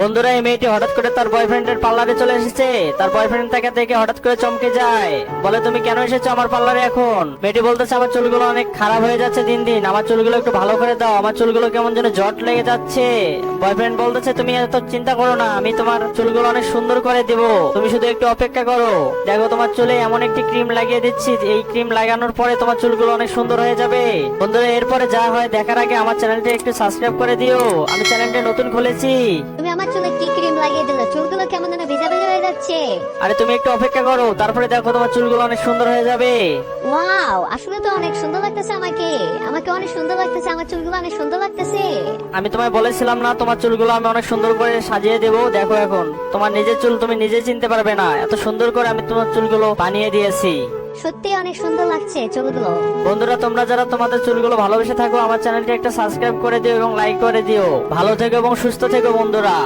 বন্ধুরা, এই মেয়েটি হঠাৎ করে তার বয়ফ্রেন্ডের পার্লারে চলে এসেছে। তার বয়ফ্রেন্ড তাকে দেখে হঠাৎ করে চমকে যায়, বলে তুমি কেন এসেছো আমার পার্লারে এখন? মেয়েটি বলতেছে আমার চুলগুলো অনেক খারাপ হয়ে যাচ্ছে দিন দিন, আমার চুলগুলো একটু ভালো করে দাও, আমার চুলগুলো কেমন যেন জট লেগে যাচ্ছে। বয়ফ্রেন্ড বলতেছে তুমি এত চিন্তা করো না, আমি তোমার চুলগুলো অনেক সুন্দর করে দিব, তুমি শুধু একটু অপেক্ষা করো। দেখো তোমার চুলে এমন একটি ক্রিম লাগিয়ে দিচ্ছি, এই ক্রিম লাগানোর পরে তোমার চুলগুলো অনেক সুন্দর হয়ে যাবে। বন্ধুরা, এরপরে যা হয় দেখার আগে আমার চ্যানেলটা একটু সাবস্ক্রাইব করে দিও, আমি চ্যানেলটা নতুন খুলেছি। তুমি আমার চুলে কি ক্রিম লাগিয়ে দিলে? চুলগুলো কেমন যেন ভেজা ভেজা হয়ে যাচ্ছে। আরে তুমি একটু অপেক্ষা করো, তারপরে দেখো তোমার চুলগুলো অনেক সুন্দর হয়ে যাবে। ওয়াও, আসলে তো অনেক সুন্দর লাগতেছে আমাকে। আমাকে অনেক সুন্দর লাগতেছে, আমার চুলগুলো অনেক সুন্দর লাগতেছে। আমি তোমায় বলেছিলাম না তোমার চুলগুলো আমি অনেক সুন্দর করে সাজিয়ে দেবো। দেখো এখন তোমার নিজের চুল তুমি নিজে চিনতে পারবে না, এত সুন্দর করে আমি তোমার চুলগুলো বানিয়ে দিয়েছি। সত্যি অনেক সুন্দর লাগছে চুলগুলো। বন্ধুরা, তোমরা যারা তোমাদের চুলগুলো ভালোবেসে থাকো আমার চ্যানেলটি একটা সাবস্ক্রাইব করে দিও এবং লাইক করে দিও। ভালো থেকো এবং সুস্থ থেকো বন্ধুরা।